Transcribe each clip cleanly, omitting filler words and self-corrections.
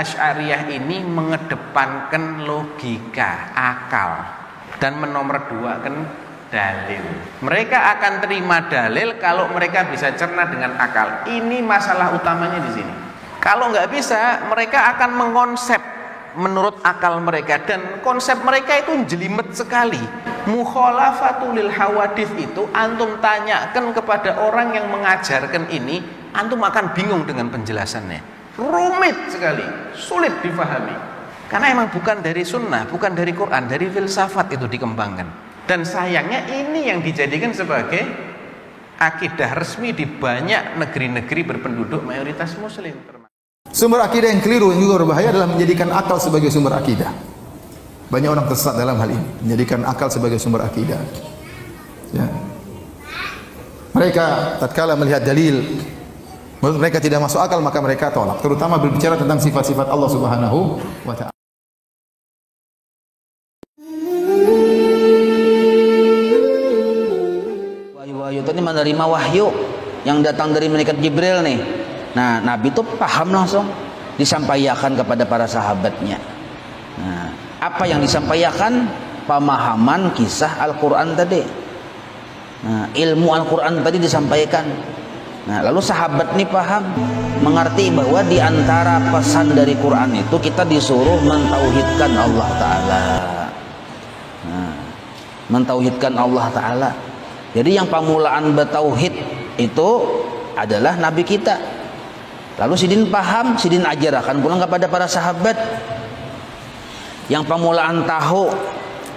Asy'ariyah ini mengedepankan logika, akal, dan menomorduakan dalil. Mereka akan terima dalil kalau mereka bisa cerna dengan akal. Ini masalah utamanya di sini. Kalau nggak bisa, mereka akan mengonsep menurut akal mereka, dan konsep mereka itu jelimet sekali. Mukhalafatul lil hawadits itu antum tanyakan kepada orang yang mengajarkan ini, antum akan bingung dengan penjelasannya. Rumit sekali, sulit difahami. Karena emang bukan dari sunnah, bukan dari Quran, dari filsafat itu dikembangkan. Dan sayangnya ini yang dijadikan sebagai akidah resmi di banyak negeri-negeri berpenduduk mayoritas muslim. Sumber akidah yang keliru yang juga berbahaya adalah menjadikan akal sebagai sumber akidah. Banyak orang tersesat dalam hal ini, menjadikan akal sebagai sumber akidah. Ya. Mereka tatkala melihat dalil, menurut mereka tidak masuk akal, maka mereka tolak. Terutama berbicara tentang sifat-sifat Allah Subhanahu wa Ta'ala. Wahyu itu menerima wahyu yang datang dari malaikat Jibril nih. Nah, Nabi itu paham langsung, disampaikan kepada para sahabatnya. Nah, apa yang disampaikan? Pemahaman kisah Al-Quran tadi. Nah, ilmu Al-Quran tadi disampaikan. Nah, lalu sahabat ini paham, mengerti bahwa di antara pesan dari Quran itu kita disuruh mentauhidkan Allah Ta'ala. Nah, mentauhidkan Allah Ta'ala. Jadi yang pamulaan bertauhid itu adalah Nabi kita. Lalu Sidin paham, Sidin ajarkan pulang kepada para sahabat. Yang pamulaan tahu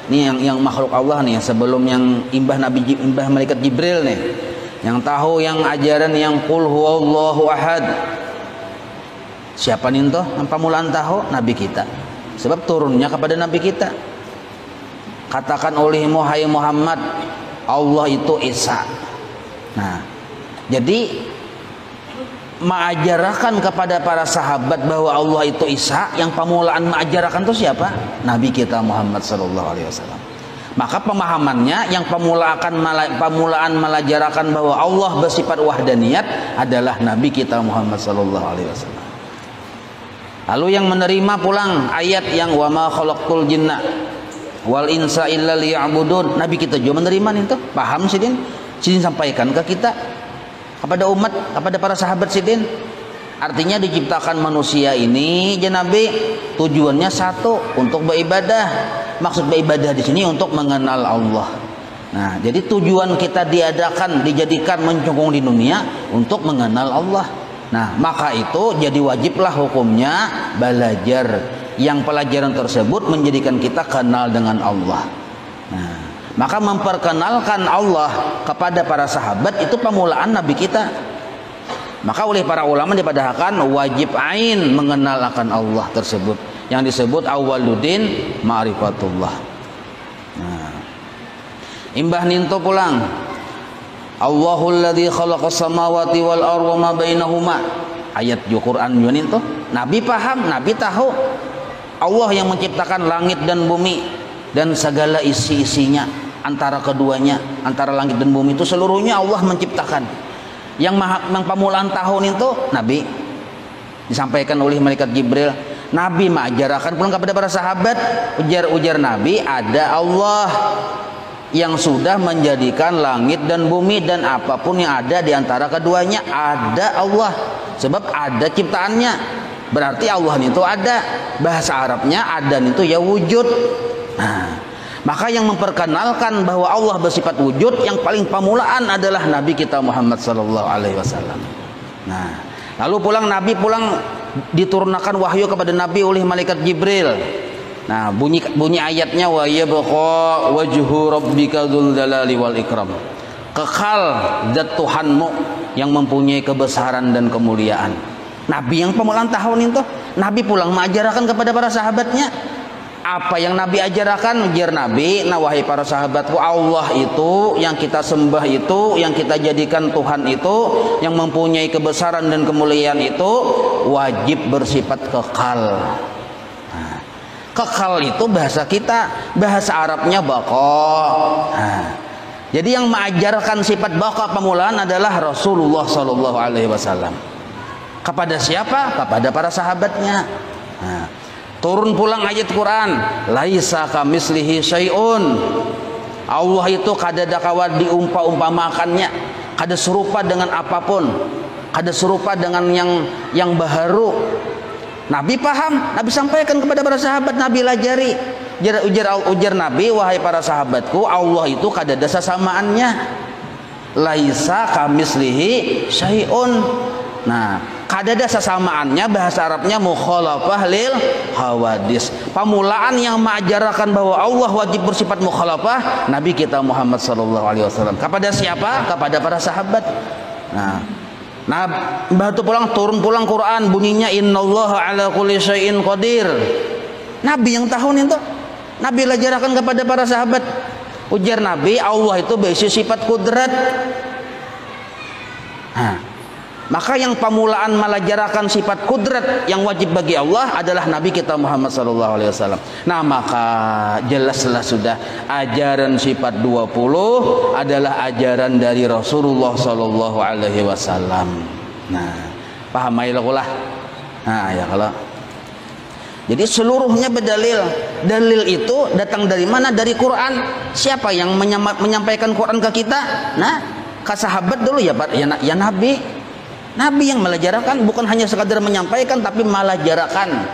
nih, yang makhluk Allah nih, sebelum yang imbah malaikat Jibril nih, yang tahu yang ajaran yang qul huwallahu ahad. Siapa nih toh yang pamulaan tahu? Nabi kita. Sebab turunnya kepada Nabi kita. Katakan olehmu hai Muhammad, Allah itu Esa. Nah, jadi mengajarkan kepada para sahabat bahwa Allah itu Isa, yang pamulaan mengajarkan itu siapa? Nabi kita Muhammad sallallahu alaihi wasallam. Maka pemahamannya yang pamulaan mengajarkan bahwa Allah bersifat wahdaniyat adalah Nabi kita Muhammad sallallahu alaihi wasallam. Lalu yang menerima pulang ayat yang wa ma khalaqtul jinna wal insa illa liya'budun, Nabi kita juga menerima itu. Paham Sidin sampaikan ke kita, kepada umat, kepada para sahabat Sidin. Artinya diciptakan manusia ini, ya Nabi, tujuannya satu, untuk beribadah. Maksud beribadah di sini untuk mengenal Allah. Nah, jadi tujuan kita dijadikan mencungkung di dunia untuk mengenal Allah. Nah, maka itu jadi wajiblah hukumnya belajar. Yang pelajaran tersebut menjadikan kita kenal dengan Allah. Nah, maka memperkenalkan Allah kepada para sahabat itu pamulaan Nabi kita. Maka oleh para ulama dipadahkan wajib ain mengenal akan Allah tersebut, yang disebut awwaluddin ma'rifatullah. Nah, imbah ninto pulang Allahul ladzi khalaqas samawati wal arda ma bainahuma. Ayat Quran juga ninto. Nabi paham, Nabi tahu Allah yang menciptakan langit dan bumi dan segala isi-isinya. Antara keduanya, antara langit dan bumi itu seluruhnya Allah menciptakan. Yang pamulaan tahun itu Nabi, disampaikan oleh malaikat Jibril. Nabi mengajarkan pulang kepada para sahabat. Ujar Nabi, ada Allah yang sudah menjadikan langit dan bumi dan apapun yang ada di antara keduanya. Ada Allah, sebab ada ciptaannya. Berarti Allah itu ada. Bahasa Arabnya ada itu ya wujud. Nah, maka yang memperkenalkan bahwa Allah bersifat wujud yang paling pamulaan adalah Nabi kita Muhammad sallallahu alaihi wasallam. Nah, lalu Nabi diturunkan wahyu kepada Nabi oleh malaikat Jibril. Nah, bunyi ayatnya wa yabqa wajhu rabbika dzul jalali wal ikram. Kekal zat Tuhanmu yang mempunyai kebesaran dan kemuliaan. Nabi yang pamulaan tahun itu, Nabi pulang mengajarkan kepada para sahabatnya. Apa yang Nabi ajarkan? Ujar Nabi, nah wahai para sahabatku, Allah itu yang kita sembah itu, yang kita jadikan Tuhan itu, yang mempunyai kebesaran dan kemuliaan itu wajib bersifat kekal. Nah, kekal itu bahasa kita, bahasa Arabnya baqa. Nah, jadi yang mengajarkan sifat baqa pamulaan adalah Rasulullah sallallahu alaihi wasallam. Kepada siapa? Kepada para sahabatnya. Nah, turun pulang ayat Quran, laisa kamislihi syai'un. Allah itu kadada kawat diumpamakannya, kada serupa dengan apapun, kada serupa dengan yang baharu. Nabi paham, Nabi sampaikan kepada para sahabat, Nabi lajari. Ujar Nabi, wahai para sahabatku, Allah itu kadada sesamaannya. Laisa kamislihi syai'un. Nah, kadada sesamaannya bahasa Arabnya mukhalafah lil hawadis. Pamulaan yang mengajarkan bahwa Allah wajib bersifat mukhalafah Nabi kita Muhammad sallallahu alaihi wasallam. Kepada siapa? Kepada para sahabat. Nah, batu turun pulang Quran bunyinya innallaha ala kulli syai'in qadir. Nabi yang tahun itu. Nabi ajarkan kepada para sahabat. Ujar Nabi, Allah itu berisi sifat kudrat. Maka yang pamulaan melajarakan sifat kudrat yang wajib bagi Allah adalah Nabi kita Muhammad SAW. Nah, maka jelaslah sudah ajaran sifat 20 adalah ajaran dari Rasulullah SAW. Nah, paham lah. Nah, ya kalau jadi seluruhnya berdalil. Dalil itu datang dari mana? Dari Quran. Siapa yang menyampaikan Quran ke kita? Nah, ke sahabat dulu ya Pak, ya Nabi. Nabi yang melajarakan, bukan hanya sekadar menyampaikan, tapi melajarakan,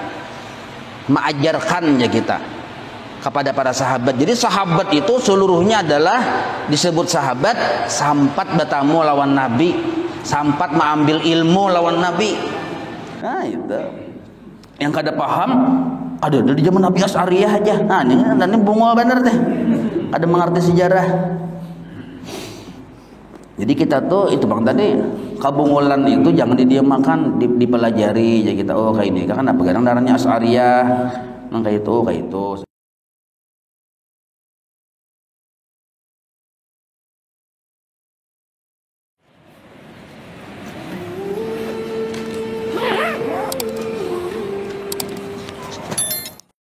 mengajarkannya kita kepada para sahabat. Jadi sahabat itu seluruhnya adalah disebut sahabat sampat bertamu lawan Nabi, sampat mengambil ilmu lawan Nabi. Nah itu yang kada paham, ada dari zaman Nabi Asy'ariyah aja. Nah ini bungol bener teh, ada mengerti sejarah. Jadi kita tuh itu bang tadi kabungulan itu jangan didiamakan, dipelajari ya kita. Oh kayak ini kan apa kadang darahnya Asy'ariyah, kayak itu.